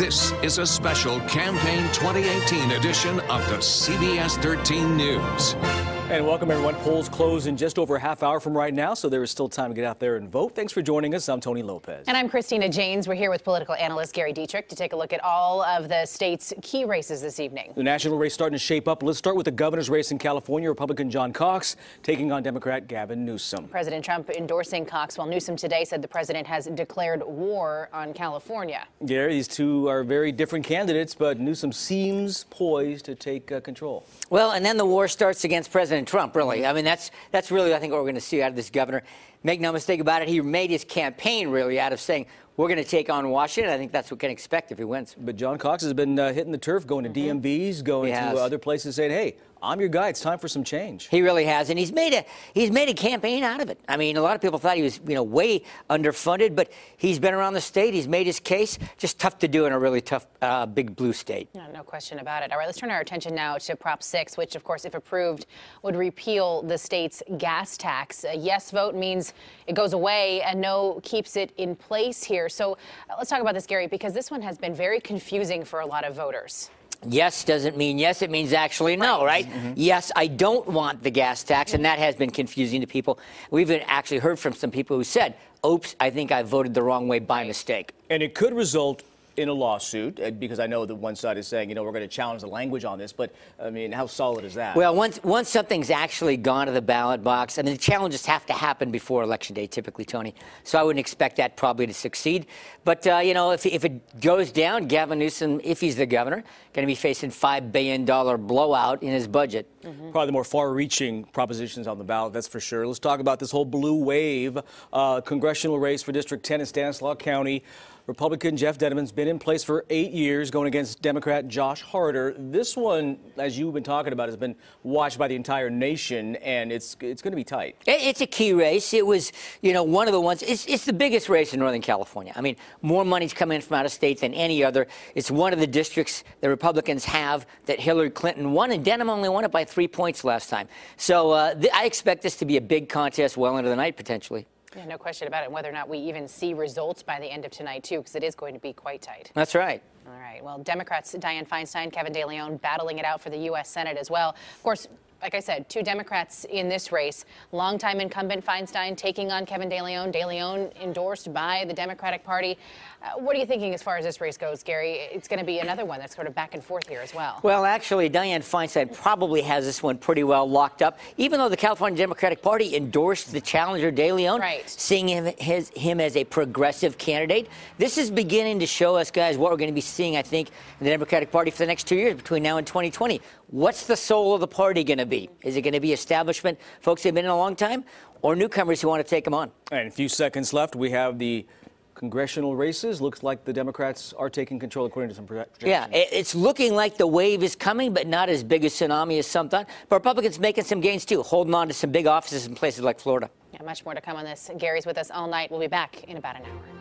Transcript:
This is a special Campaign 2018 edition of the CBS 13 News. And welcome, everyone. Polls close in just over a half hour from right now, so there is still time to get out there and vote. Thanks for joining us. I'm Tony Lopez. And I'm Christina Janes. We're here with political analyst Gary Dietrich to take a look at all of the state's key races this evening. The national race starting to shape up. Let's start with the governor's race in California. Republican John Cox taking on Democrat Gavin Newsom. President Trump endorsing Cox, while Newsom today said the president has declared war on California. Gary, these two are very different candidates, but Newsom seems poised to take control. Well, and then the war starts against President Trump, really. I mean, that's really, I think, what we're going to see out of this governor. Make no mistake about it, he made his campaign, really, out of saying, we're going to take on Washington. I think that's what we can expect if he wins. But John Cox has been hitting the turf, going to DMVs, going to other places, saying, hey, I'm your guy. It's time for some change. He really has, and he's made a campaign out of it. I mean, a lot of people thought he was, way underfunded, but he's been around the state. He's made his case. Just tough to do in a really tough, big blue state. No question about it. All right, let's turn our attention now to Prop 6, which, of course, if approved, would repeal the state's gas tax. A yes vote means it goes away, and no keeps it in place here. So let's talk about this, Gary, because this one has been very confusing for a lot of voters. Yes doesn't mean yes. It means actually no, right? Yes, I don't want the gas tax, and that has been confusing to people. We've actually heard from some people who said, oops, I think I voted the wrong way by mistake. And it could result in a lawsuit, because I know that one side is saying, we're going to challenge the language on this, but, I mean, how solid is that? Well, once something's actually gone to the ballot box, I mean, the challenges have to happen before Election Day, typically, Tony. So I wouldn't expect that probably to succeed. But, if it goes down, Gavin Newsom, if he's the governor, going to be facing $5 billion blowout in his budget. Probably the more far-reaching propositions on the ballot, that's for sure. Let's talk about this whole blue wave congressional race for District 10 in Stanislaus County. Republican Jeff Denham's been in place for 8 years, going against Democrat Josh Harder. This one, as you've been talking about, has been watched by the entire nation, and it's going to be tight. It's a key race. It was, one of the ones. It's the biggest race in Northern California. I mean, more money's coming in from out of state than any other. It's one of the districts the Republicans have that Hillary Clinton won, and Denham only won it by 3 points last time. So I expect this to be a big contest well into the night, potentially. Yeah, no question about it, and whether or not we even see results by the end of tonight, too, because it is going to be quite tight. That's right. All right. Well, Democrats Dianne Feinstein, Kevin De Leon battling it out for the U.S. Senate as well. Of course, like I said, two Democrats in this race. Longtime incumbent Feinstein taking on Kevin De Leon. De Leon endorsed by the Democratic Party. What are you thinking as far as this race goes, Gary? It's going to be another one that's sort of back and forth here as well. Well, actually, Dianne Feinstein probably has this one pretty well locked up, even though the California Democratic Party endorsed the challenger De Leon, seeing him as a progressive candidate. This is beginning to show us, guys, what we're going to be seeing, I think, in the Democratic Party for the next 2 years between now and 2020. What's the soul of the party going to be? Is it going to be establishment, folks that have been in a long time, or newcomers who want to take them on? And a few seconds left. We have the congressional races. Looks like the Democrats are taking control according to some projections. Yeah, it's looking like the wave is coming, but not as big a tsunami as some thought. But Republicans making some gains, too, holding on to some big offices in places like Florida. Yeah, much more to come on this. Gary's with us all night. We'll be back in about an hour.